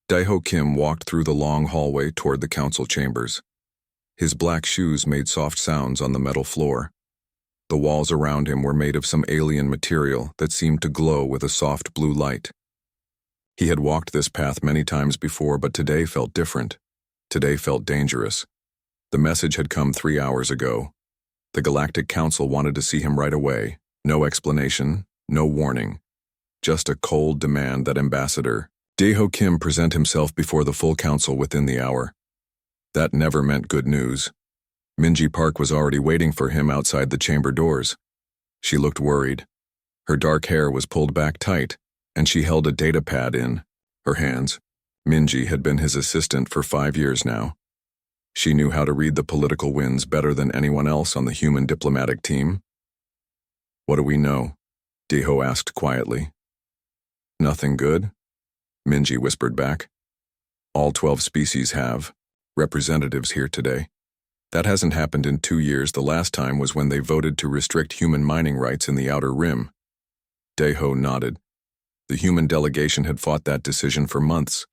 Daeho Kim walked through the long hallway toward the council chambers. His black shoes made soft sounds on the metal floor. The walls around him were made of some alien material that seemed to glow with a soft blue light. He had walked this path many times before, but today felt different. Today felt dangerous. The message had come 3 hours ago. The Galactic Council wanted to see him right away. No explanation, no warning. Just a cold demand that Ambassador Daeho Kim present himself before the full council within the hour. That never meant good news. Minji Park was already waiting for him outside the chamber doors. She looked worried. Her dark hair was pulled back tight, and she held a data pad in her hands. Minji had been his assistant for 5 years now. She knew how to read the political winds better than anyone else on the human diplomatic team. "What do we know?" Daeho asked quietly. "Nothing good," Minji whispered back. "All 12 species have representatives here today. That hasn't happened in 2 years. The last time was when they voted to restrict human mining rights in the Outer Rim." Daeho nodded. The human delegation had fought that decision for months.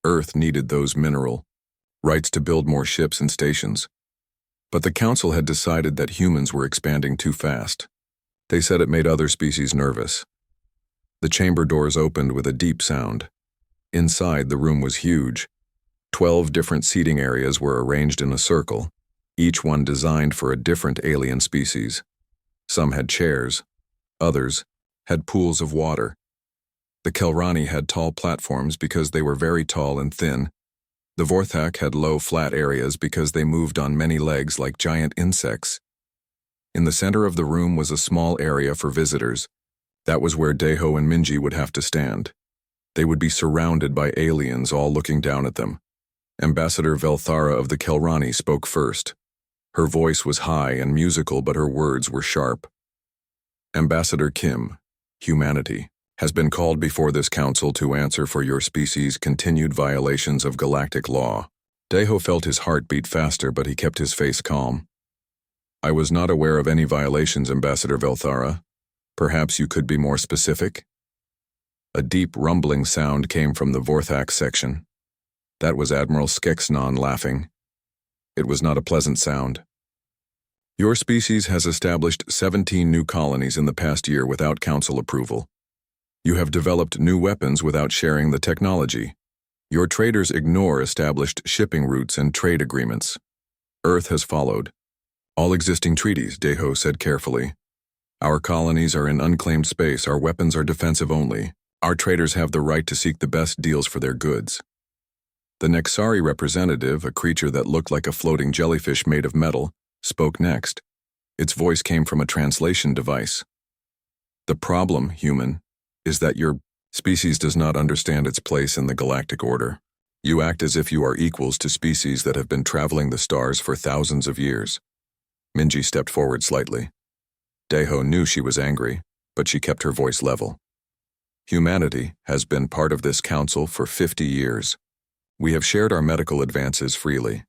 Earth needed those mineral rights to build more ships and stations. But the council had decided that humans were expanding too fast. They said it made other species nervous. The chamber doors opened with a deep sound. Inside, the room was huge. 12 different seating areas were arranged in a circle, each one designed for a different alien species. Some had chairs. Others had pools of water. The Kelrani had tall platforms because they were very tall and thin. The Vorthak had low, flat areas because they moved on many legs like giant insects. In the center of the room was a small area for visitors. That was where Daeho and Minji would have to stand. They would be surrounded by aliens all looking down at them. Ambassador Velthara of the Kelrani spoke first. Her voice was high and musical, but her words were sharp. "Ambassador Kim, humanity, has been called before this council to answer for your species' continued violations of galactic law." Daeho felt his heart beat faster, but he kept his face calm. "I was not aware of any violations, Ambassador Velthara. Perhaps you could be more specific?" A deep rumbling sound came from the Vorthak section. That was Admiral Skexnon laughing. It was not a pleasant sound. "Your species has established 17 new colonies in the past year without council approval. You have developed new weapons without sharing the technology. Your traders ignore established shipping routes and trade agreements. Earth has followed all existing treaties," Daeho said carefully. "Our colonies are in unclaimed space. Our weapons are defensive only. Our traders have the right to seek the best deals for their goods." The Nexari representative, a creature that looked like a floating jellyfish made of metal, spoke next. Its voice came from a translation device. "The problem, human, is that your species does not understand its place in the galactic order. You act as if you are equals to species that have been traveling the stars for thousands of years." Minji stepped forward slightly. Daeho knew she was angry, but she kept her voice level. "Humanity has been part of this council for 50 years. We have shared our medical advances freely.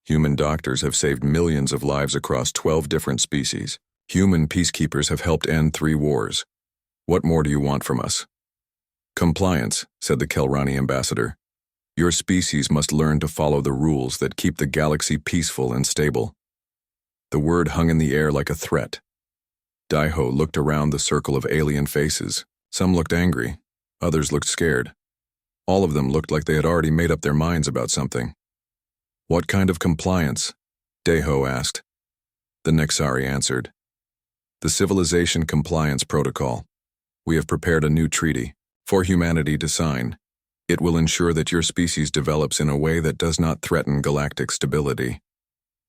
Human doctors have saved millions of lives across 12 different species. Human peacekeepers have helped end 3 wars. What more do you want from us?" "Compliance," said the Kelrani ambassador. "Your species must learn to follow the rules that keep the galaxy peaceful and stable." The word hung in the air like a threat. Daeho looked around the circle of alien faces. Some looked angry, others looked scared. All of them looked like they had already made up their minds about something. "What kind of compliance?" Daeho asked. The Nexari answered. "The Civilization Compliance Protocol. We have prepared a new treaty for humanity to sign. It will ensure that your species develops in a way that does not threaten galactic stability."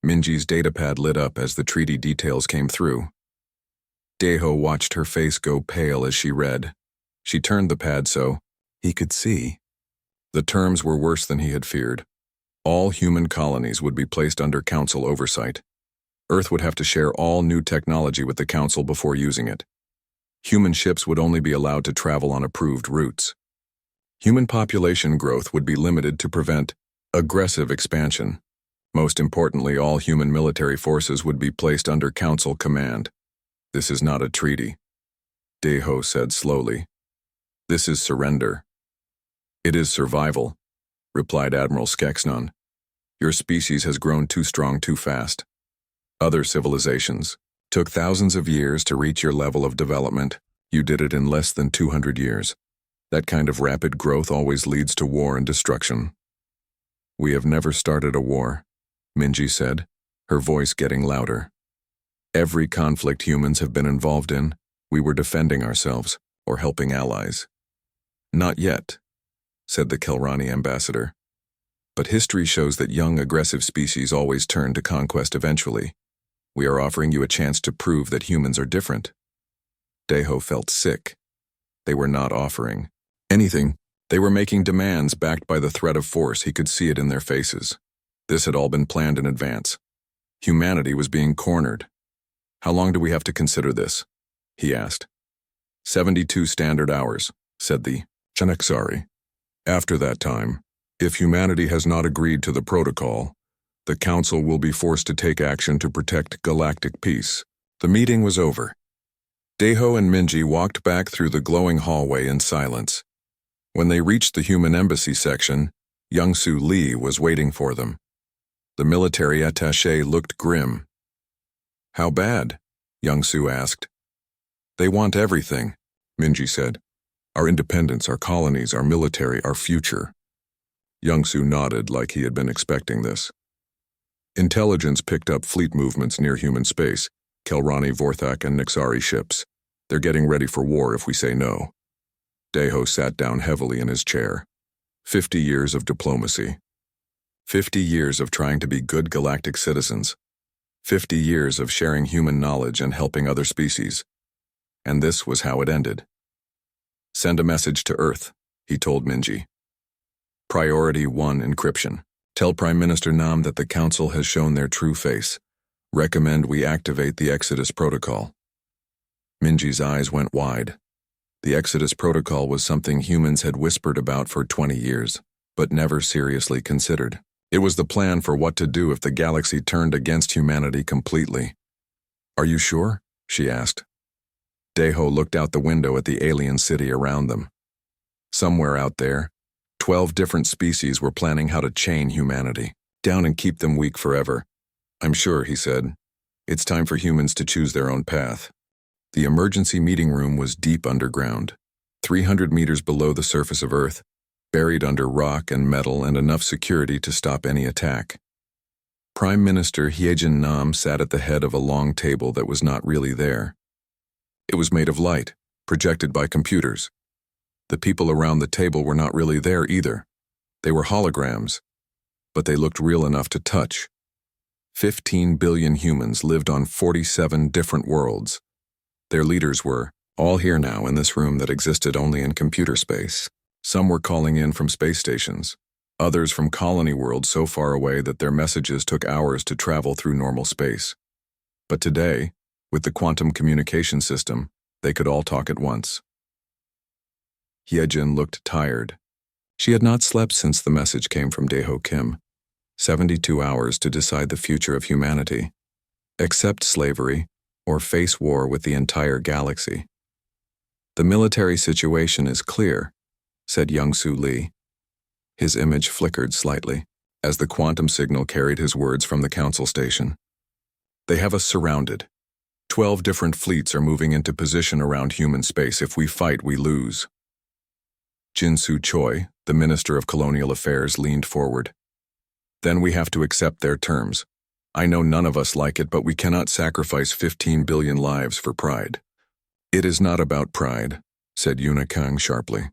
Minji's datapad lit up as the treaty details came through. Daeho watched her face go pale as she read. She turned the pad so he could see. The terms were worse than he had feared. All human colonies would be placed under council oversight. Earth would have to share all new technology with the council before using it. Human ships would only be allowed to travel on approved routes. Human population growth would be limited to prevent aggressive expansion. Most importantly, all human military forces would be placed under council command. "This is not a treaty," Daeho said slowly. "This is surrender. It is survival." replied Admiral Skexnon. Your species has grown too strong too fast. Other civilizations took thousands of years to reach your level of development. You did it in less than 200 years. That kind of rapid growth always leads to war and destruction. We have never started a war, Minji said, her voice getting louder. Every conflict humans have been involved in, we were defending ourselves or helping allies. Not yet, said the Kelrani ambassador. But history shows that young, aggressive species always turn to conquest eventually. We are offering you a chance to prove that humans are different. Deho felt sick. They were not offering anything. They were making demands backed by the threat of force. He could see it in their faces. This had all been planned in advance. Humanity was being cornered. How long do we have to consider this? He asked. 72 standard hours, said the Chanaxari. After that time, if humanity has not agreed to the protocol, the Council will be forced to take action to protect galactic peace. The meeting was over. Deho and Minji walked back through the glowing hallway in silence. When they reached the human embassy section, Young-Soo Lee was waiting for them. The military attaché looked grim. How bad? Young-Soo asked. They want everything, Minji said. Our independence, our colonies, our military, our future. Young-Soo nodded like he had been expecting this. Intelligence picked up fleet movements near human space, Kelrani, Vorthak, and Nixari ships. They're getting ready for war if we say no. Deho sat down heavily in his chair. 50 years of diplomacy. 50 years of trying to be good galactic citizens. 50 years of sharing human knowledge and helping other species. And this was how it ended. Send a message to Earth, he told Minji. Priority 1 encryption. Tell Prime Minister Nam that the Council has shown their true face. Recommend we activate the Exodus Protocol. Minji's eyes went wide. The Exodus Protocol was something humans had whispered about for 20 years, but never seriously considered. It was the plan for what to do if the galaxy turned against humanity completely. Are you sure? She asked. Deho looked out the window at the alien city around them. Somewhere out there, 12 different species were planning how to chain humanity, down and keep them weak forever. I'm sure, he said. It's time for humans to choose their own path. The emergency meeting room was deep underground, 300 meters below the surface of Earth, buried under rock and metal and enough security to stop any attack. Prime Minister Hyejin Nam sat at the head of a long table that was not really there. It was made of light, projected by computers. The people around the table were not really there either. They were holograms, but they looked real enough to touch. 15 billion humans lived on 47 different worlds. Their leaders were all here now in this room that existed only in computer space. Some were calling in from space stations, others from colony worlds so far away that their messages took hours to travel through normal space. But today, with the quantum communication system, they could all talk at once. Hyejin looked tired. She had not slept since the message came from Deho Kim. 72 hours to decide the future of humanity. Accept slavery, or face war with the entire galaxy. The military situation is clear, said Young-Soo Lee. His image flickered slightly as the quantum signal carried his words from the council station. They have us surrounded. 12 different fleets are moving into position around human space. If we fight, we lose. Jin-Soo Choi, the Minister of Colonial Affairs, leaned forward. Then we have to accept their terms. I know none of us like it, but we cannot sacrifice 15 billion lives for pride. It is not about pride, said Yuna Kang sharply.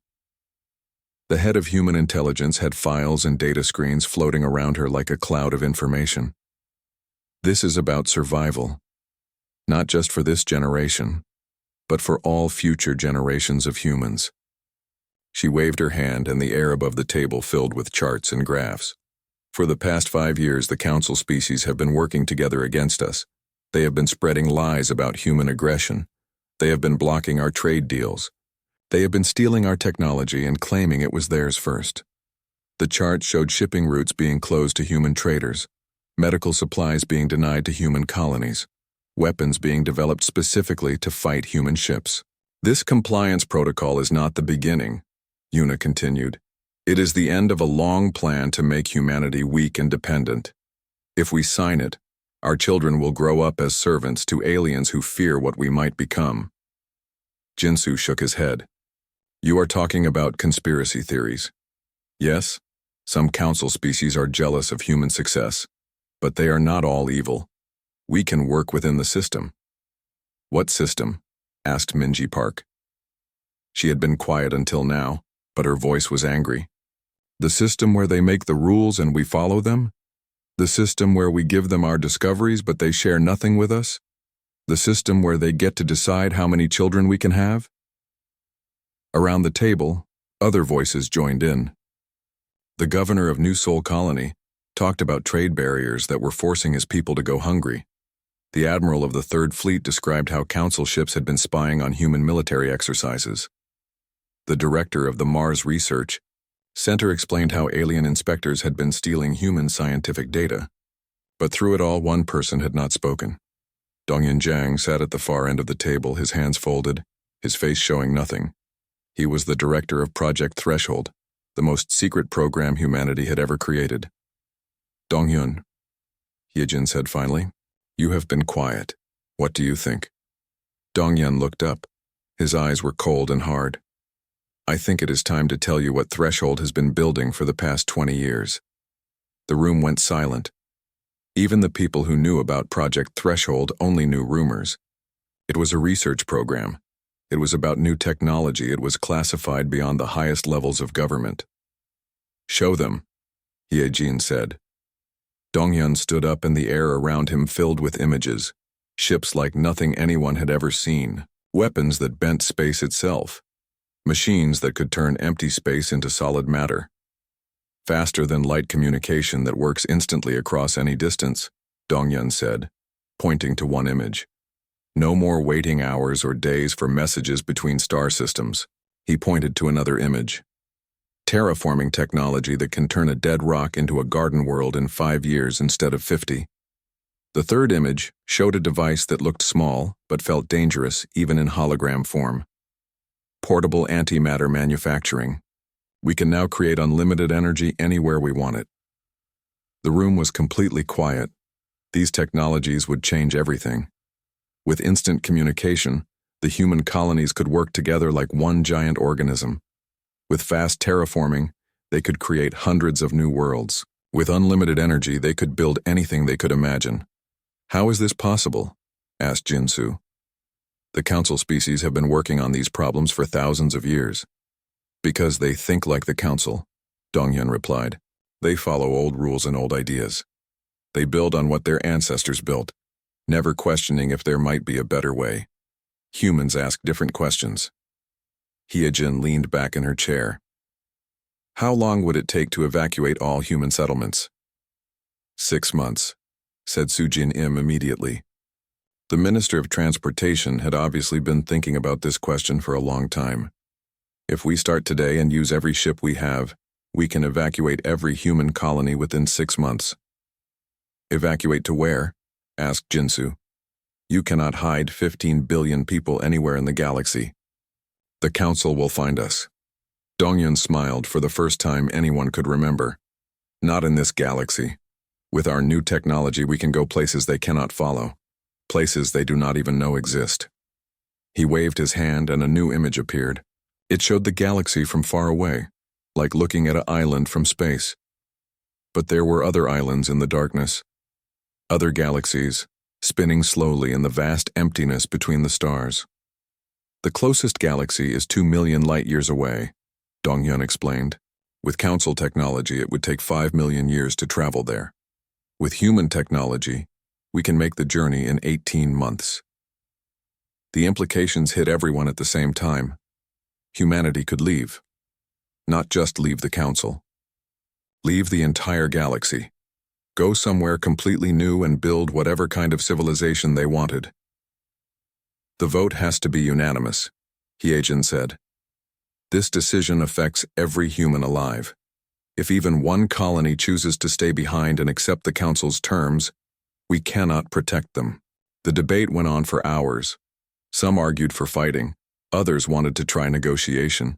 The head of human intelligence had files and data screens floating around her like a cloud of information. This is about survival, not just for this generation, but for all future generations of humans. She waved her hand and the air above the table filled with charts and graphs. For the past 5 years, the Council species have been working together against us. They have been spreading lies about human aggression. They have been blocking our trade deals. They have been stealing our technology and claiming it was theirs first. The chart showed shipping routes being closed to human traders, medical supplies being denied to human colonies, weapons being developed specifically to fight human ships. This compliance protocol is not the beginning, Yuna continued. It is the end of a long plan to make humanity weak and dependent. If we sign it, our children will grow up as servants to aliens who fear what we might become. Jinsu shook his head. You are talking about conspiracy theories. Yes, some council species are jealous of human success, but they are not all evil. We can work within the system. What system? Asked Minji Park. She had been quiet until now, but her voice was angry. The system where they make the rules and we follow them? The system where we give them our discoveries but they share nothing with us? The system where they get to decide how many children we can have? Around the table, other voices joined in. The governor of New Seoul Colony talked about trade barriers that were forcing his people to go hungry. The admiral of the Third Fleet described how council ships had been spying on human military exercises. The director of the Mars Research Center explained how alien inspectors had been stealing human scientific data. But through it all, one person had not spoken. Dongyan Jiang sat at the far end of the table, his hands folded, his face showing nothing. He was the director of Project Threshold, the most secret program humanity had ever created. Dongyun, Hyejin said finally, you have been quiet. What do you think? Dongyan looked up. His eyes were cold and hard. I think it is time to tell you what Threshold has been building for the past 20 years. The room went silent. Even the people who knew about Project Threshold only knew rumors. It was a research program. It was about new technology. It was classified beyond the highest levels of government. Show them, Hyejin said. Dongyun stood up and the air around him filled with images. Ships like nothing anyone had ever seen. Weapons that bent space itself. Machines that could turn empty space into solid matter. Faster-than-light communication that works instantly across any distance, Dongyun said, pointing to one image. No more waiting hours or days for messages between star systems. He pointed to another image. Terraforming technology that can turn a dead rock into a garden world in 5 years instead of 50. The third image showed a device that looked small but felt dangerous even in hologram form. Portable antimatter manufacturing. We can now create unlimited energy anywhere we want it. The room was completely quiet. These technologies would change everything. With instant communication, the human colonies could work together like one giant organism. With fast terraforming, they could create hundreds of new worlds. With unlimited energy, they could build anything they could imagine. How is this possible? Asked Jinsu. The council species have been working on these problems for thousands of years. Because they think like the council, Dongyun replied. They follow old rules and old ideas. They build on what their ancestors built, never questioning if there might be a better way. Humans ask different questions. Hyejin leaned back in her chair. How long would it take to evacuate all human settlements? 6 months, said Sujin Im immediately. The Minister of Transportation had obviously been thinking about this question for a long time. If we start today and use every ship we have, we can evacuate every human colony within 6 months. Evacuate to where? Asked Jinsu. You cannot hide 15 billion people anywhere in the galaxy. The Council will find us. Dongyun smiled for the first time anyone could remember. Not in this galaxy. With our new technology, we can go places they cannot follow. Places they do not even know exist. He waved his hand and a new image appeared. It showed the galaxy from far away, like looking at an island from space. But there were other islands in the darkness. Other galaxies, spinning slowly in the vast emptiness between the stars. The closest galaxy is 2 million light-years away, Dongyun explained. With council technology, it would take 5 million years to travel there. With human technology, we can make the journey in 18 months. The implications hit everyone at the same time. Humanity could leave. Not just leave the Council. Leave the entire galaxy. Go somewhere completely new and build whatever kind of civilization they wanted. The vote has to be unanimous, Hyejin said. This decision affects every human alive. If even one colony chooses to stay behind and accept the Council's terms, we cannot protect them. The debate went on for hours. Some argued for fighting, others wanted to try negotiation.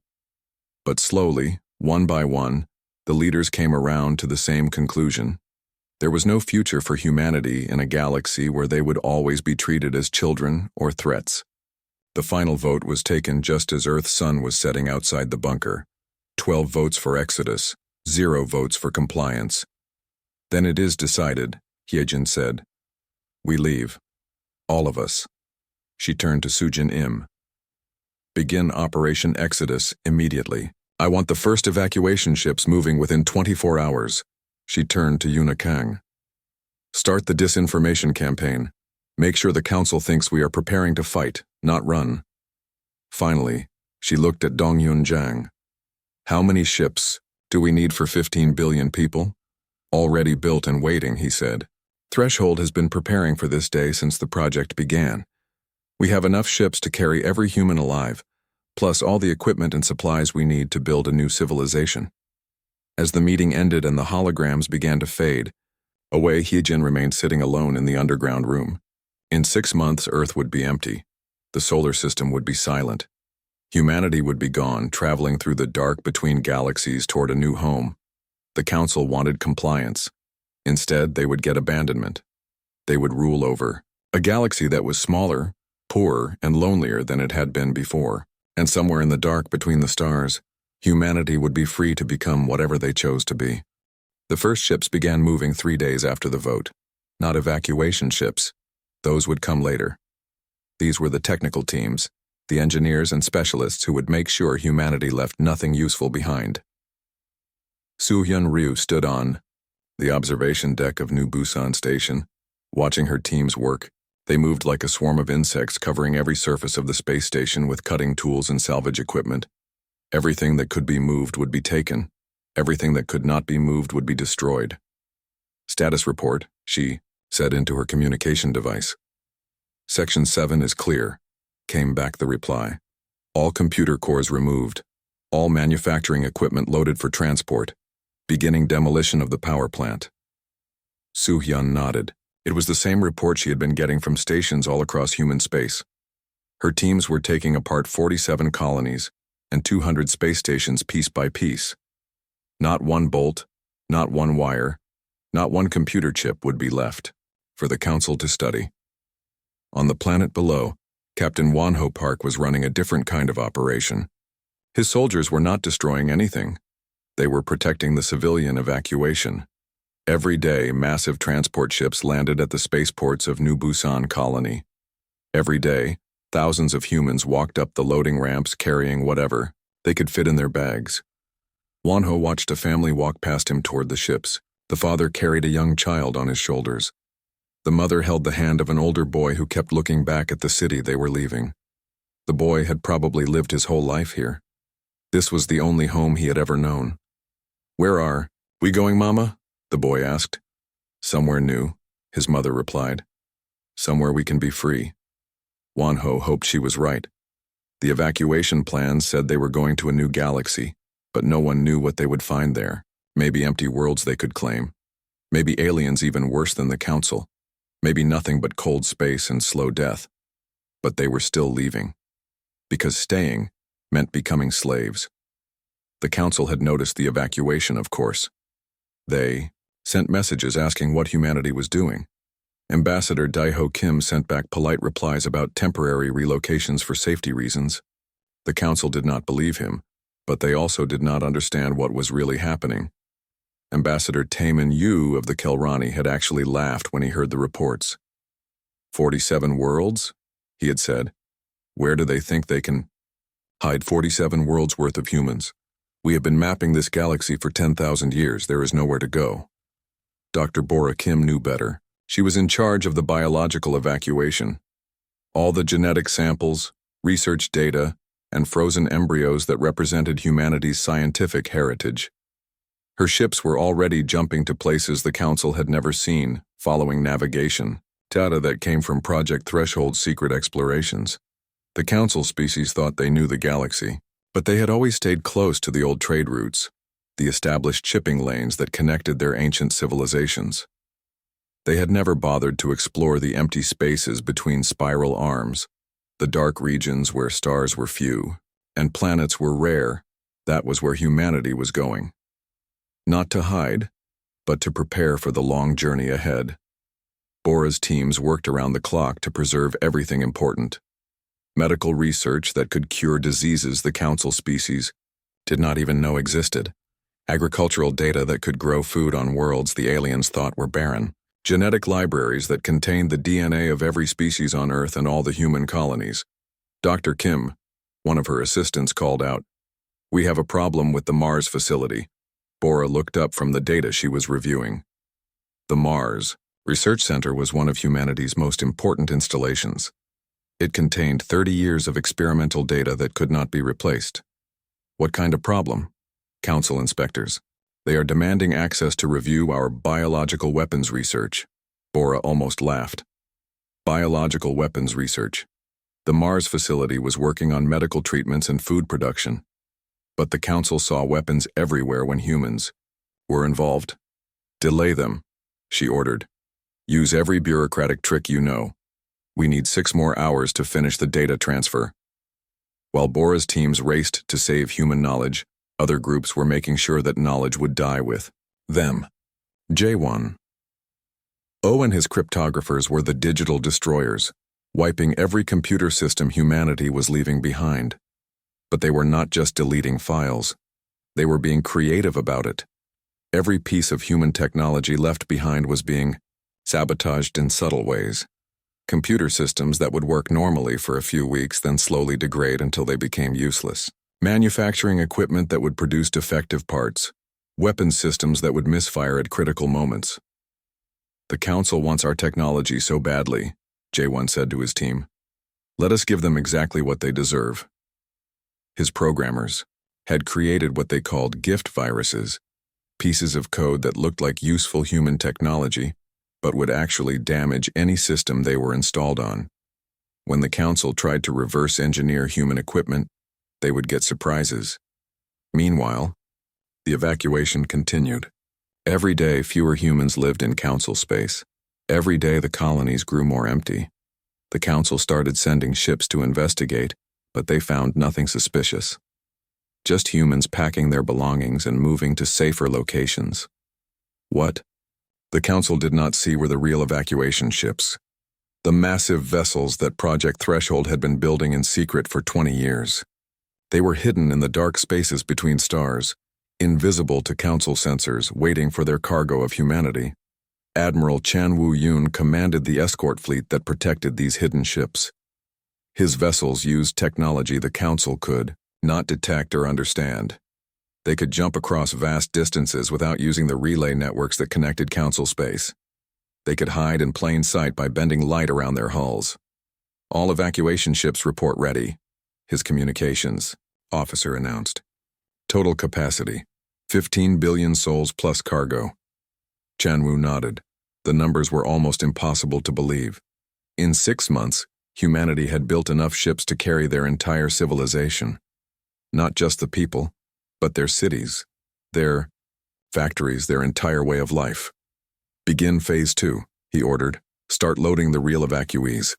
But slowly, One by one, the leaders came around to the same conclusion. There was no future for humanity in a galaxy where they would always be treated as children or threats. The final vote was taken just as Earth's sun was setting outside the bunker. 12 votes for exodus, 0 votes for compliance. Then it is decided, Hyejin said. We leave. All of us. She turned to Sujin Im. Begin Operation Exodus immediately. I want the first evacuation ships moving within 24 hours. She turned to Yuna Kang. Start the disinformation campaign. Make sure the council thinks we are preparing to fight, not run. Finally, she looked at Dongyun Jang. How many ships do we need for 15 billion people? Already built and waiting, he said. Threshold has been preparing for this day since the project began. We have enough ships to carry every human alive, plus all the equipment and supplies we need to build a new civilization. As the meeting ended and the holograms began to fade, away Hyejin remained sitting alone in the underground room. In 6 months, Earth would be empty. The solar system would be silent. Humanity would be gone, traveling through the dark between galaxies toward a new home. The council wanted compliance. Instead, they would get abandonment. They would rule over a galaxy that was smaller, poorer, and lonelier than it had been before. And somewhere in the dark between the stars, humanity would be free to become whatever they chose to be. The first ships began moving 3 days after the vote. Not evacuation ships. Those would come later. These were the technical teams, the engineers and specialists who would make sure humanity left nothing useful behind. Soo-hyun Ryu stood on the observation deck of New Busan Station, watching her teams work. They moved like a swarm of insects, covering every surface of the space station with cutting tools and salvage equipment. Everything that could be moved would be taken. Everything that could not be moved would be destroyed. Status report, she said into her communication device. Section 7 is clear, came back the reply. All computer cores removed. All manufacturing equipment loaded for transport. Beginning demolition of the power plant. Soo-hyun nodded. It was the same report she had been getting from stations all across human space. Her teams were taking apart 47 colonies and 200 space stations piece by piece. Not one bolt, not one wire, not one computer chip would be left for the council to study. On the planet below, Captain Wonho Park was running a different kind of operation. His soldiers were not destroying anything. They were protecting the civilian evacuation. Every day, massive transport ships landed at the spaceports of New Busan Colony. Every day, thousands of humans walked up the loading ramps carrying whatever they could fit in their bags. Wonho watched a family walk past him toward the ships. The father carried a young child on his shoulders. The mother held the hand of an older boy who kept looking back at the city they were leaving. The boy had probably lived his whole life here. This was the only home he had ever known. Where are we going, Mama? The boy asked. Somewhere new, his mother replied. Somewhere we can be free. Wonho hoped she was right. The evacuation plans said they were going to a new galaxy, but no one knew what they would find there. Maybe empty worlds they could claim. Maybe aliens even worse than the council. Maybe nothing but cold space and slow death. But they were still leaving. Because staying meant becoming slaves. The council had noticed the evacuation, of course. They sent messages asking what humanity was doing. Ambassador Daiho Kim sent back polite replies about temporary relocations for safety reasons. The council did not believe him, but they also did not understand what was really happening. Ambassador Taemin Yu of the Kelrani had actually laughed when he heard the reports. 47 worlds? He had said. Where do they think they can hide 47 worlds worth of humans? We have been mapping this galaxy for 10,000 years. There is nowhere to go. Dr. Bora Kim knew better. She was in charge of the biological evacuation. All the genetic samples, research data, and frozen embryos that represented humanity's scientific heritage. Her ships were already jumping to places the council had never seen, following navigation, data that came from Project Threshold's secret explorations. The council species thought they knew the galaxy, but they had always stayed close to the old trade routes, the established shipping lanes that connected their ancient civilizations. They had never bothered to explore the empty spaces between spiral arms, the dark regions where stars were few, and planets were rare, That was where humanity was going. Not to hide, but to prepare for the long journey ahead. Bora's teams worked around the clock to preserve everything important. Medical research that could cure diseases the Council species did not even know existed. Agricultural data that could grow food on worlds the aliens thought were barren. Genetic libraries that contained the DNA of every species on Earth and all the human colonies. Dr. Kim, one of her assistants, called out, "We have a problem with the Mars facility." Bora looked up from the data she was reviewing. The Mars Research Center was one of humanity's most important installations. It contained 30 years of experimental data that could not be replaced. What kind of problem? Council inspectors. They are demanding access to review our biological weapons research. Bora almost laughed. Biological weapons research. The Mars facility was working on medical treatments and food production. But the Council saw weapons everywhere when humans were involved. Delay them, she ordered. Use every bureaucratic trick you know. We need 6 more hours to finish the data transfer. While Bora's teams raced to save human knowledge, other groups were making sure that knowledge would die with them. J1. O and his cryptographers were the digital destroyers, wiping every computer system humanity was leaving behind. But they were not just deleting files. They were being creative about it. Every piece of human technology left behind was being sabotaged in subtle ways. Computer systems that would work normally for a few weeks, then slowly degrade until they became useless. Manufacturing equipment that would produce defective parts. Weapons systems that would misfire at critical moments. The Council wants our technology so badly, J1 said to his team. Let us give them exactly what they deserve. His programmers had created what they called gift viruses, pieces of code that looked like useful human technology, but would actually damage any system they were installed on. When the Council tried to reverse engineer human equipment, they would get surprises. Meanwhile, the evacuation continued. Every day, fewer humans lived in Council space. Every day, the colonies grew more empty. The Council started sending ships to investigate, but they found nothing suspicious. Just humans packing their belongings and moving to safer locations. What? The Council did not see were the real evacuation ships. The massive vessels that Project Threshold had been building in secret for 20 years. They were hidden in the dark spaces between stars, invisible to Council sensors, waiting for their cargo of humanity. Admiral Chan Wu-Yun commanded the escort fleet that protected these hidden ships. His vessels used technology the Council could not detect or understand. They could jump across vast distances without using the relay networks that connected Council space. They could hide in plain sight by bending light around their hulls. All evacuation ships report ready, his communications officer announced. Total capacity, 15 billion souls plus cargo. Chanwu nodded. The numbers were almost impossible to believe. In 6 months, humanity had built enough ships to carry their entire civilization. Not just the people, but their cities, their factories, their entire way of life. Begin Phase 2, he ordered. Start loading the real evacuees.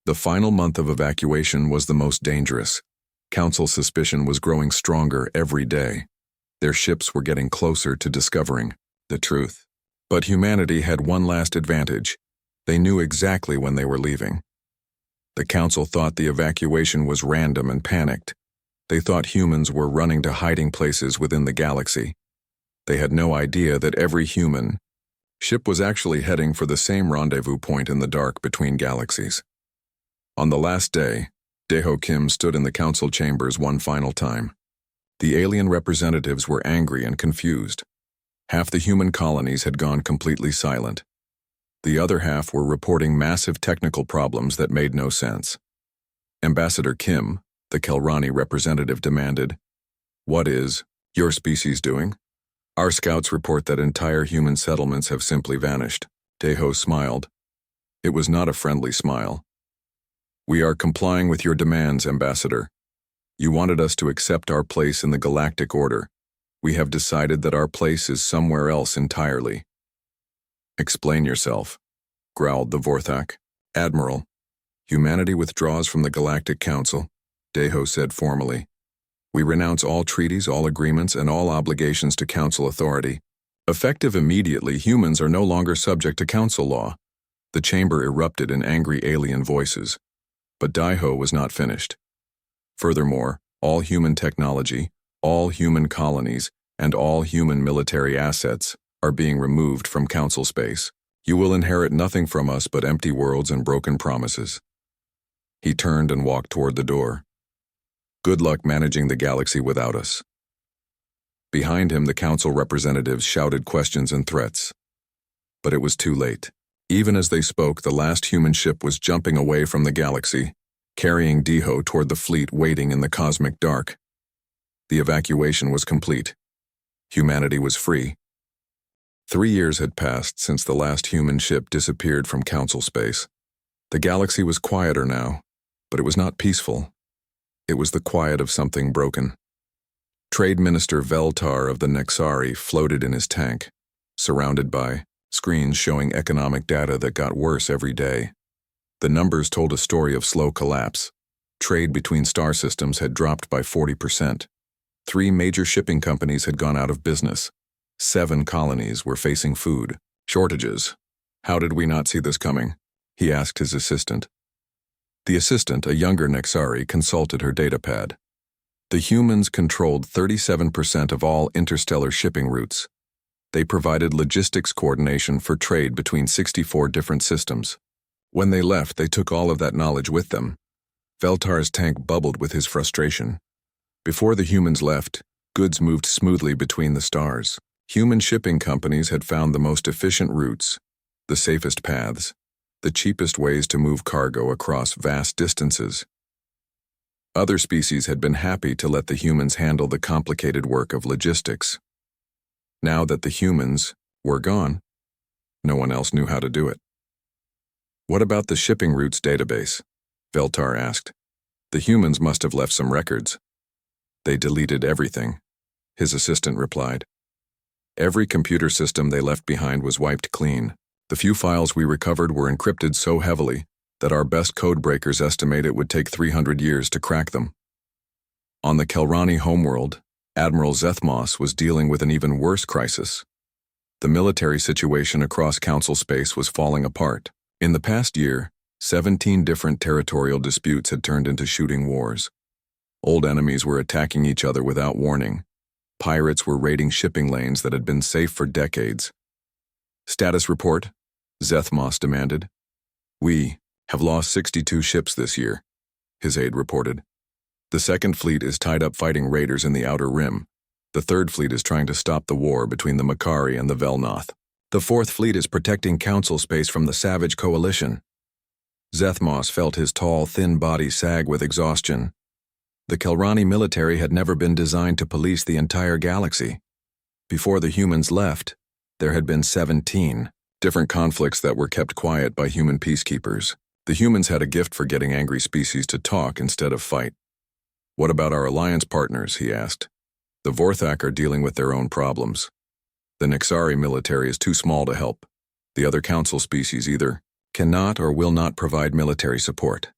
The final month of evacuation was the most dangerous. Council suspicion was growing stronger every day. Their ships were getting closer to discovering the truth. But humanity had one last advantage. They knew exactly when they were leaving. The Council thought the evacuation was random and panicked. They thought humans were running to hiding places within the galaxy. They had no idea that every human ship was actually heading for the same rendezvous point in the dark between galaxies. On the last day, Daeho Kim stood in the Council chambers one final time. The alien representatives were angry and confused. Half the human colonies had gone completely silent. The other half were reporting massive technical problems that made no sense. Ambassador Kim, the Kelrani representative, demanded, "What is your species doing? Our scouts report that entire human settlements have simply vanished." Daeho smiled. It was not a friendly smile. "We are complying with your demands, Ambassador. You wanted us to accept our place in the galactic order. We have decided that our place is somewhere else entirely." "Explain yourself," growled the Vorthak. "Admiral, humanity withdraws from the Galactic Council," Daeho said formally. We renounce all treaties, all agreements, and all obligations to council authority. Effective immediately, humans are no longer subject to council law. The chamber erupted in angry alien voices. But Daiho was not finished. Furthermore, all human technology, all human colonies, and all human military assets are being removed from council space. You will inherit nothing from us but empty worlds and broken promises. He turned and walked toward the door. Good luck managing the galaxy without us. Behind him, the council representatives shouted questions and threats. But it was too late. Even as they spoke, the last human ship was jumping away from the galaxy, carrying Daiho toward the fleet waiting in the cosmic dark. The evacuation was complete. Humanity was free. 3 years had passed since the last human ship disappeared from council space. The galaxy was quieter now, but it was not peaceful. It was the quiet of something broken. Trade Minister Veltar of the Nexari floated in his tank, surrounded by screens showing economic data that got worse every day. The numbers told a story of slow collapse. Trade between star systems had dropped by 40%. 3 major shipping companies had gone out of business. 7 colonies were facing food shortages. How did we not see this coming? He asked his assistant. The assistant, a younger Nexari, consulted her datapad. The humans controlled 37% of all interstellar shipping routes. They provided logistics coordination for trade between 64 different systems. When they left, they took all of that knowledge with them. Veltar's tank bubbled with his frustration. Before the humans left, goods moved smoothly between the stars. Human shipping companies had found the most efficient routes, the safest paths, the cheapest ways to move cargo across vast distances. Other species had been happy to let the humans handle the complicated work of logistics. Now that the humans were gone, no one else knew how to do it. What about the shipping routes database? Veltar asked. The humans must have left some records. They deleted everything, his assistant replied. Every computer system they left behind was wiped clean. The few files we recovered were encrypted so heavily that our best code breakers estimate it would take 300 years to crack them. On the Kelrani homeworld, Admiral Zethmos was dealing with an even worse crisis. The military situation across council space was falling apart. In the past year, 17 different territorial disputes had turned into shooting wars. Old enemies were attacking each other without warning. Pirates were raiding shipping lanes that had been safe for decades. Status report, Zethmos demanded. We have lost 62 ships this year, his aide reported. The second fleet is tied up fighting raiders in the Outer Rim. The third fleet is trying to stop the war between the Makari and the Velnoth. The fourth fleet is protecting council space from the Savage Coalition. Zethmos felt his tall, thin body sag with exhaustion. The Kelrani military had never been designed to police the entire galaxy. Before the humans left, there had been 17 different conflicts that were kept quiet by human peacekeepers. The humans had a gift for getting angry species to talk instead of fight. What about our alliance partners, he asked. The Vorthak are dealing with their own problems. The Nexari military is too small to help. The other council species either cannot or will not provide military support.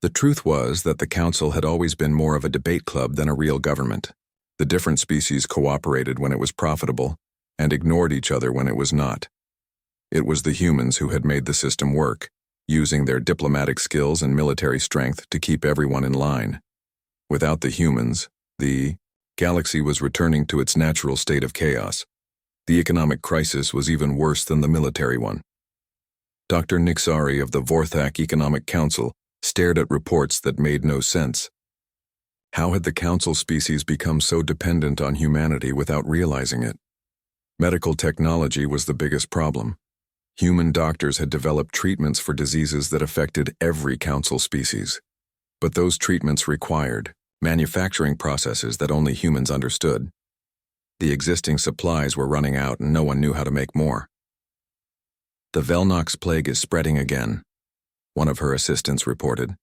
The truth was that the council had always been more of a debate club than a real government. The different species cooperated when it was profitable and ignored each other when it was not. It was the humans who had made the system work, using their diplomatic skills and military strength to keep everyone in line. Without the humans, the galaxy was returning to its natural state of chaos. The economic crisis was even worse than the military one. Dr. Nixari of the Vorthak Economic Council stared at reports that made no sense. How had the council species become so dependent on humanity without realizing it? Medical technology was the biggest problem. Human doctors had developed treatments for diseases that affected every council species. But those treatments required manufacturing processes that only humans understood. The existing supplies were running out and no one knew how to make more. The Velnox plague is spreading again, one of her assistants reported.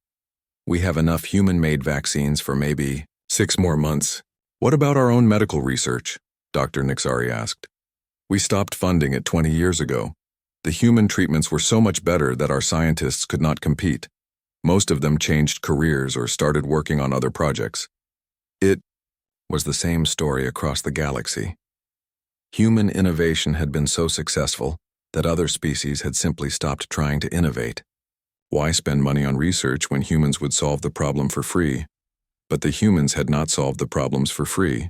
We have enough human-made vaccines for maybe 6 more months. What about our own medical research? Dr. Nixari asked. We stopped funding it 20 years ago. The human treatments were so much better that our scientists could not compete. Most of them changed careers or started working on other projects. It was the same story across the galaxy. Human innovation had been so successful that other species had simply stopped trying to innovate. Why spend money on research when humans would solve the problem for free? But the humans had not solved the problems for free.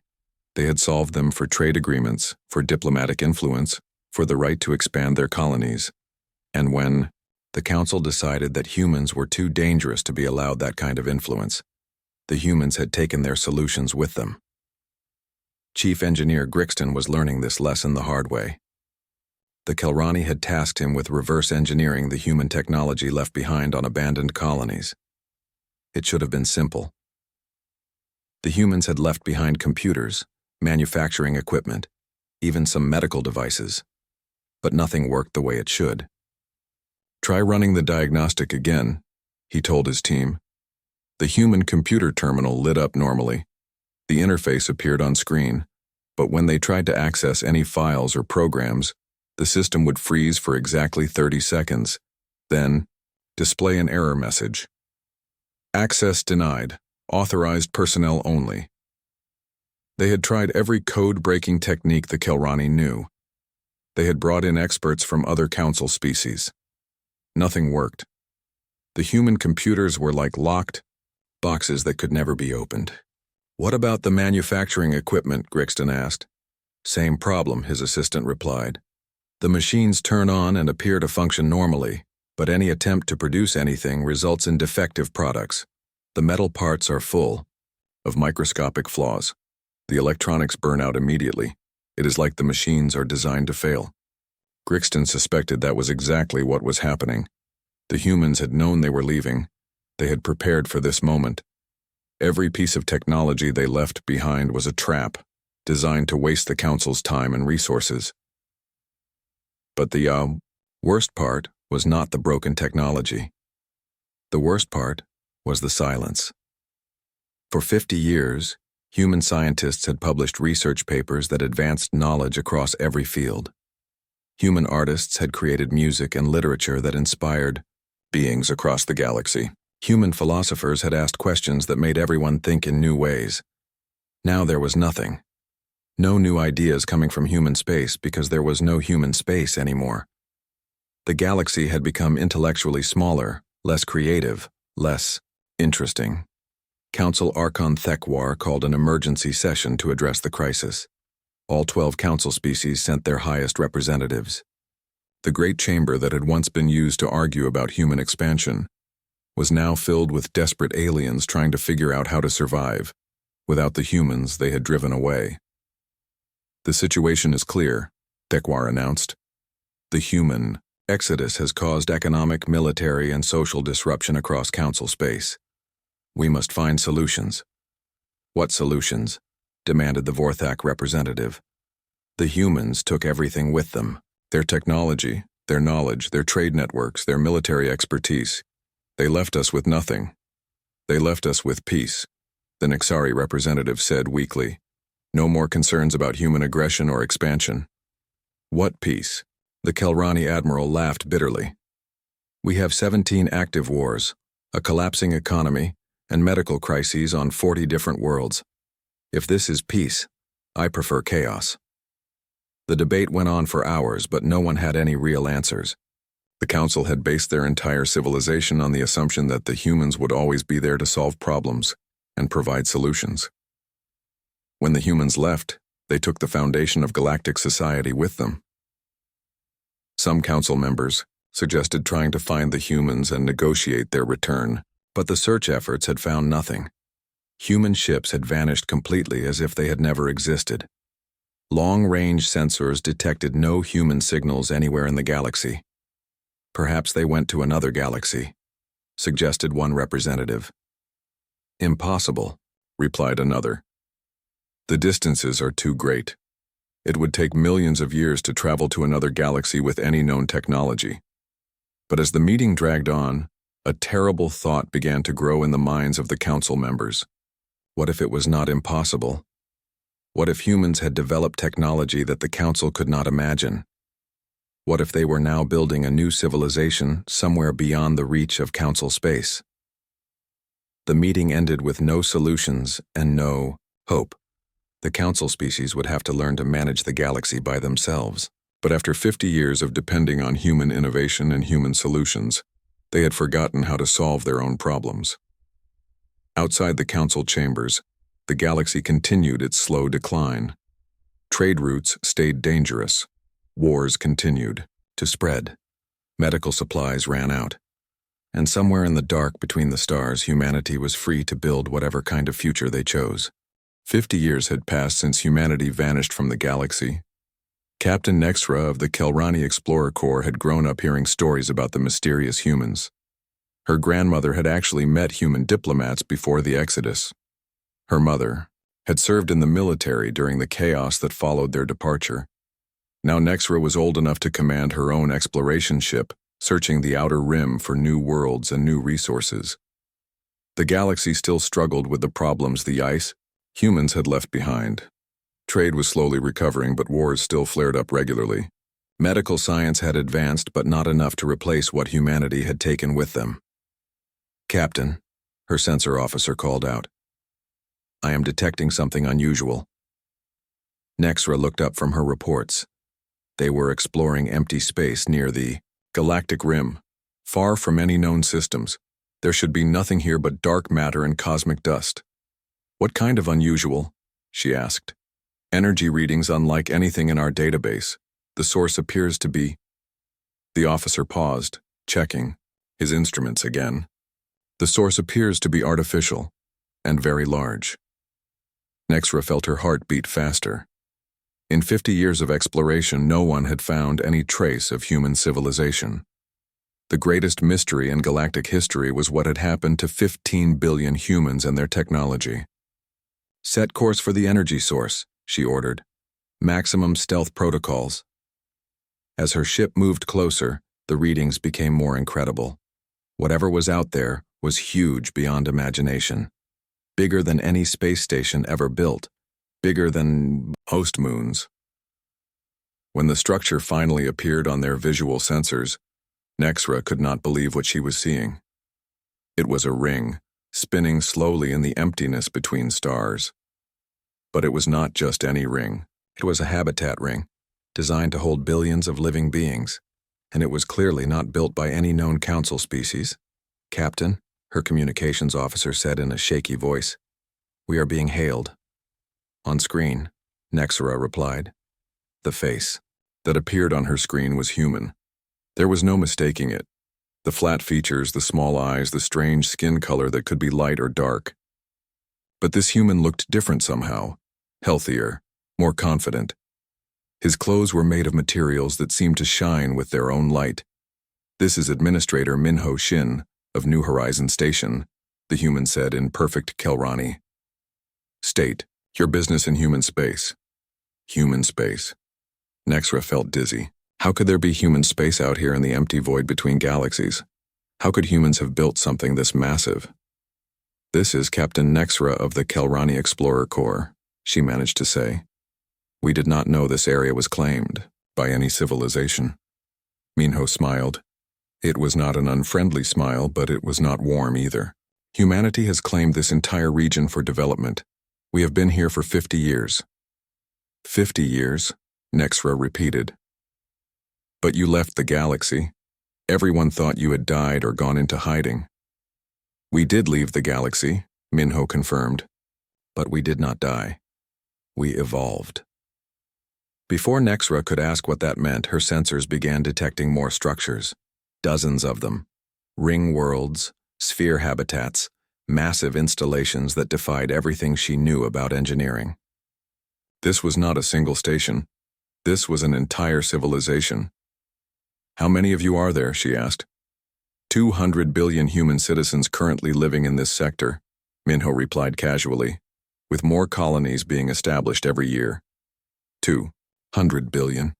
They had solved them for trade agreements, for diplomatic influence, for the right to expand their colonies. And when the council decided that humans were too dangerous to be allowed that kind of influence, the humans had taken their solutions with them. Chief Engineer Grixton was learning this lesson the hard way. The Kelrani had tasked him with reverse engineering the human technology left behind on abandoned colonies. It should have been simple. The humans had left behind computers, manufacturing equipment, even some medical devices, but nothing worked the way it should. "Try running the diagnostic again," he told his team. The human computer terminal lit up normally. The interface appeared on screen, but when they tried to access any files or programs, the system would freeze for exactly 30 seconds, then display an error message. "Access denied. Authorized personnel only." They had tried every code-breaking technique the Kelrani knew. They had brought in experts from other council species. Nothing worked. The human computers were like locked boxes that could never be opened. "What about the manufacturing equipment?" Grixton asked. "Same problem," his assistant replied. "The machines turn on and appear to function normally, but any attempt to produce anything results in defective products. The metal parts are full of microscopic flaws. The electronics burn out immediately. It is like the machines are designed to fail." Grixton suspected that was exactly what was happening. The humans had known they were leaving. They had prepared for this moment. Every piece of technology they left behind was a trap, designed to waste the council's time and resources. But the worst part was not the broken technology. The worst part was the silence. For 50 years, human scientists had published research papers that advanced knowledge across every field. Human artists had created music and literature that inspired beings across the galaxy. Human philosophers had asked questions that made everyone think in new ways. Now there was nothing. No new ideas coming from human space because there was no human space anymore. The galaxy had become intellectually smaller, less creative, less interesting. Council Archon Thekwar called an emergency session to address the crisis. All 12 council species sent their highest representatives. The great chamber that had once been used to argue about human expansion was now filled with desperate aliens trying to figure out how to survive without the humans they had driven away. "The situation is clear," Thekwar announced. "The human exodus has caused economic, military, and social disruption across council space. We must find solutions." "What solutions?" demanded the Vorthak representative. "The humans took everything with them. Their technology, their knowledge, their trade networks, their military expertise. They left us with nothing. They left us with peace," the Nixari representative said weakly. "No more concerns about human aggression or expansion." "What peace?" The Kelrani admiral laughed bitterly. "We have 17 active wars, a collapsing economy, and medical crises on 40 different worlds. If this is peace, I prefer chaos." The debate went on for hours, but no one had any real answers. The council had based their entire civilization on the assumption that the humans would always be there to solve problems and provide solutions. When the humans left, they took the foundation of galactic society with them. Some council members suggested trying to find the humans and negotiate their return, but the search efforts had found nothing. Human ships had vanished completely as if they had never existed. Long-range sensors detected no human signals anywhere in the galaxy. "Perhaps they went to another galaxy," suggested one representative. "Impossible," replied another. "The distances are too great. It would take millions of years to travel to another galaxy with any known technology." But as the meeting dragged on, a terrible thought began to grow in the minds of the council members. What if it was not impossible? What if humans had developed technology that the council could not imagine? What if they were now building a new civilization somewhere beyond the reach of council space? The meeting ended with no solutions and no hope. The council species would have to learn to manage the galaxy by themselves. But after 50 years of depending on human innovation and human solutions, they had forgotten how to solve their own problems. Outside the council chambers, the galaxy continued its slow decline. Trade routes stayed dangerous. Wars continued to spread. Medical supplies ran out. And somewhere in the dark between the stars, humanity was free to build whatever kind of future they chose. 50 years had passed since humanity vanished from the galaxy. Captain Nexra of the Kelrani Explorer Corps had grown up hearing stories about the mysterious humans. Her grandmother had actually met human diplomats before the Exodus. Her mother had served in the military during the chaos that followed their departure. Now Nexra was old enough to command her own exploration ship, searching the outer rim for new worlds and new resources. The galaxy still struggled with the problems the ice, humans had left behind. Trade was slowly recovering, but wars still flared up regularly. Medical science had advanced, but not enough to replace what humanity had taken with them. "Captain," her sensor officer called out. "I am detecting something unusual." Nexra looked up from her reports. They were exploring empty space near the galactic rim, far from any known systems. There should be nothing here but dark matter and cosmic dust. "What kind of unusual?" she asked. "Energy readings unlike anything in our database. The source appears to be..." The officer paused, checking his instruments again. "The source appears to be artificial and very large." Nexra felt her heart beat faster. In 50 years of exploration, no one had found any trace of human civilization. The greatest mystery in galactic history was what had happened to 15 billion humans and their technology. "Set course for the energy source," she ordered. "Maximum stealth protocols." As her ship moved closer, the readings became more incredible. Whatever was out there was huge beyond imagination. Bigger than any space station ever built. Bigger than most moons. When the structure finally appeared on their visual sensors, Nexra could not believe what she was seeing. It was a ring, spinning slowly in the emptiness between stars. But it was not just any ring. It was a habitat ring, designed to hold billions of living beings, and it was clearly not built by any known council species. "Captain," her communications officer said in a shaky voice, "we are being hailed." "On screen," Nexra replied. The face that appeared on her screen was human. There was no mistaking it. The flat features, the small eyes, the strange skin color that could be light or dark. But this human looked different somehow, healthier, more confident. His clothes were made of materials that seemed to shine with their own light. "This is Administrator Minho Shin of New Horizon Station," the human said in perfect Kelrani. "State your business in human space." Human space. Nexra felt dizzy. How could there be human space out here in the empty void between galaxies? How could humans have built something this massive? "This is Captain Nexra of the Kelrani Explorer Corps," she managed to say. "We did not know this area was claimed by any civilization." Minho smiled. It was not an unfriendly smile, but it was not warm either. "Humanity has claimed this entire region for development. We have been here for 50 years. 50 years, Nexra repeated. "But you left the galaxy. Everyone thought you had died or gone into hiding." "We did leave the galaxy," Minho confirmed. "But we did not die. We evolved." Before Nexra could ask what that meant, her sensors began detecting more structures. Dozens of them. Ring worlds, sphere habitats, massive installations that defied everything she knew about engineering. This was not a single station. This was an entire civilization. "How many of you are there?" she asked. 200 billion human citizens currently living in this sector," Minho replied casually, "with more colonies being established every year." 200 billion.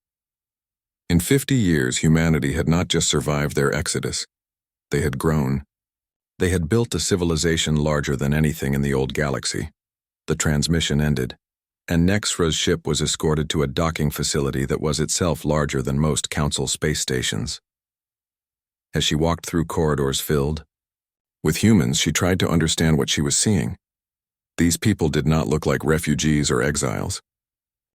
In 50 years, humanity had not just survived their exodus. They had grown. They had built a civilization larger than anything in the old galaxy. The transmission ended, and Nexra's ship was escorted to a docking facility that was itself larger than most Council space stations. As she walked through corridors filled with humans, she tried to understand what she was seeing. These people did not look like refugees or exiles.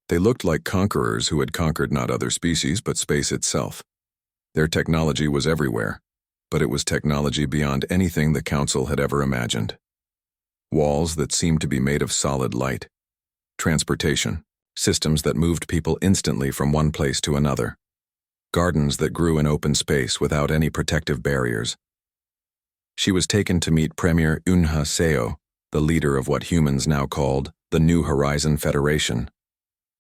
They looked like conquerors who had conquered not other species but space itself. Their technology was everywhere, but it was technology beyond anything the Council had ever imagined. Walls that seemed to be made of solid light. Transportation, systems that moved people instantly from one place to another. Gardens that grew in open space without any protective barriers. She was taken to meet Premier Unha Seo, the leader of what humans now called the New Horizon Federation.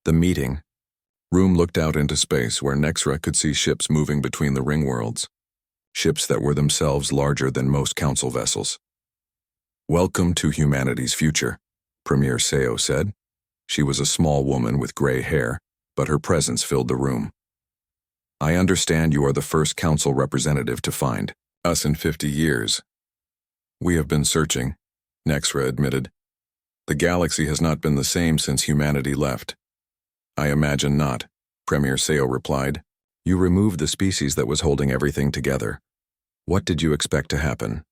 The meeting room looked out into space where Nexra could see ships moving between the ring worlds, ships that were themselves larger than most council vessels. "Welcome to humanity's future," Premier Seo said. She was a small woman with gray hair, but her presence filled the room. "I understand you are the first council representative to find us in 50 years. We have been searching," Nexra admitted. "The galaxy has not been the same since humanity left." "I imagine not," Premier Seo replied. "You removed the species that was holding everything together. What did you expect to happen?"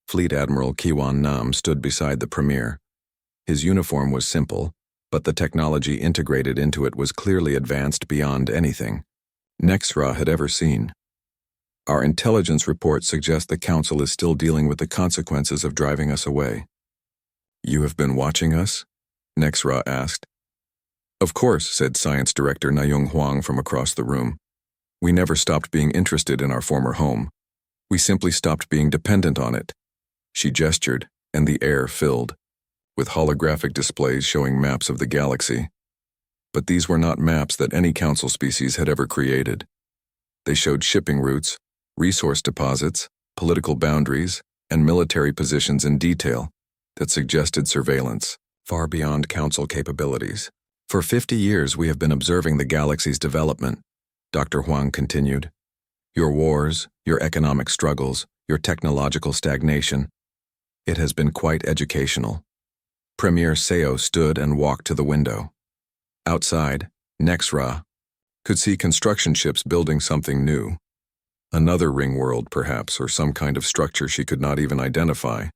Fleet Admiral Kiwan Nam stood beside the Premier. His uniform was simple, but the technology integrated into it was clearly advanced beyond anything Nexra had ever seen. "Our intelligence reports suggest the Council is still dealing with the consequences of driving us away." "You have been watching us?" Nexra asked. "Of course," said Science Director Nayong Huang from across the room. "We never stopped being interested in our former home. We simply stopped being dependent on it." She gestured, and the air filled with holographic displays showing maps of the galaxy. But these were not maps that any council species had ever created. They showed shipping routes, resource deposits, political boundaries, and military positions in detail that suggested surveillance far beyond council capabilities. "For 50 years we have been observing the galaxy's development," Dr. Huang continued. "Your wars, your economic struggles, your technological stagnation. It has been quite educational." Premier Seo stood and walked to the window. Outside, Nexra could see construction ships building something new. Another ring world, perhaps, or some kind of structure she could not even identify.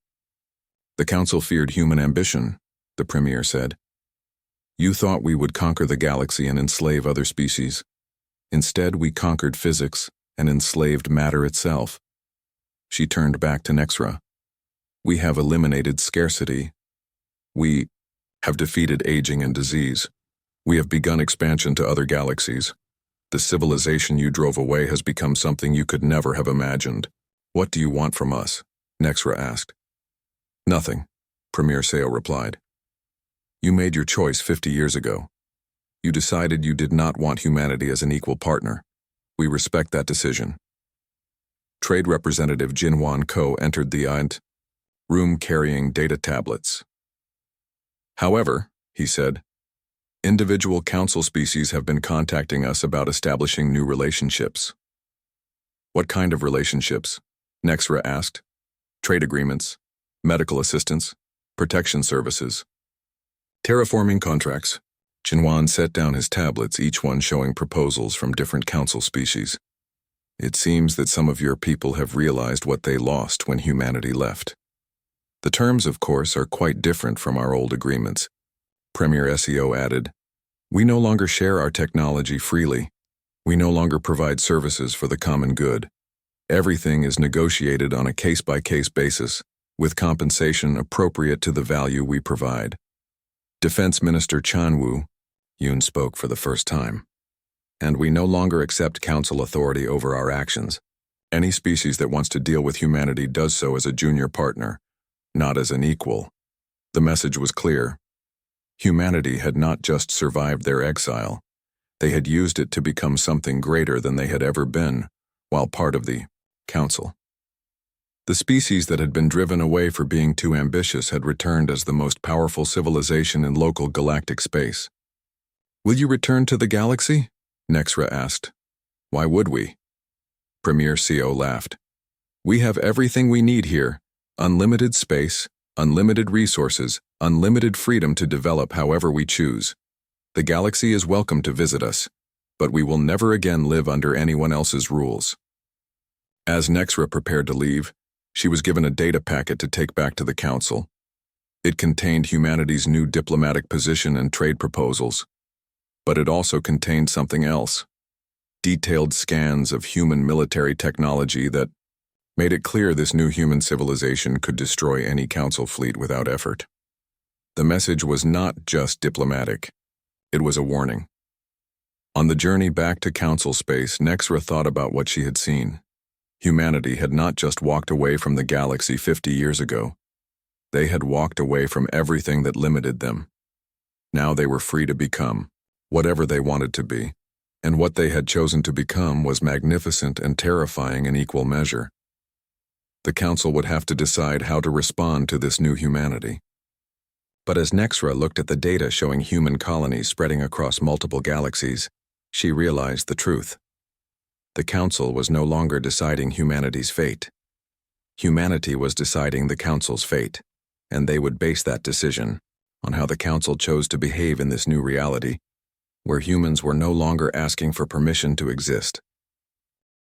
"The Council feared human ambition," the Premier said. "You thought we would conquer the galaxy and enslave other species. Instead, we conquered physics and enslaved matter itself." She turned back to Nexra. "We have eliminated scarcity. We have defeated aging and disease. We have begun expansion to other galaxies. The civilization you drove away has become something you could never have imagined. What do you want from us?" Nexra asked. "Nothing," Premier Seo replied. "You made your choice 50 years ago. You decided you did not want humanity as an equal partner. We respect that decision." Trade Representative Jinwan Ko entered the room carrying data tablets. "However," he said, "individual council species have been contacting us about establishing new relationships." "What kind of relationships?" Nexra asked. "Trade agreements, medical assistance, protection services." "Terraforming contracts." Jinwan set down his tablets, each one showing proposals from different council species. "It seems that some of your people have realized what they lost when humanity left. The terms, of course, are quite different from our old agreements." Premier Seo added, "We no longer share our technology freely. We no longer provide services for the common good. Everything is negotiated on a case-by-case basis, with compensation appropriate to the value we provide." Defense Minister Chan Wu Yoon spoke for the first time. "And we no longer accept council authority over our actions. Any species that wants to deal with humanity does so as a junior partner, not as an equal." The message was clear. Humanity had not just survived their exile. They had used it to become something greater than they had ever been, while part of the Council. The species that had been driven away for being too ambitious had returned as the most powerful civilization in local galactic space. "Will you return to the galaxy?" Nexra asked. "Why would we?" Premier Seo laughed. "We have everything we need here. Unlimited space, unlimited resources, unlimited freedom to develop however we choose. The galaxy is welcome to visit us, but we will never again live under anyone else's rules." As Nexra prepared to leave, she was given a data packet to take back to the Council. It contained humanity's new diplomatic position and trade proposals, but it also contained something else. Detailed scans of human military technology that made it clear this new human civilization could destroy any council fleet without effort. The message was not just diplomatic. It was a warning. On the journey back to council space, Nexra thought about what she had seen. Humanity had not just walked away from the galaxy 50 years ago. They had walked away from everything that limited them. Now they were free to become whatever they wanted to be, and what they had chosen to become was magnificent and terrifying in equal measure. The council would have to decide how to respond to this new humanity. But as Nexra looked at the data showing human colonies spreading across multiple galaxies, she realized the truth. The council was no longer deciding humanity's fate. Humanity was deciding the council's fate, and they would base that decision on how the council chose to behave in this new reality, where humans were no longer asking for permission to exist,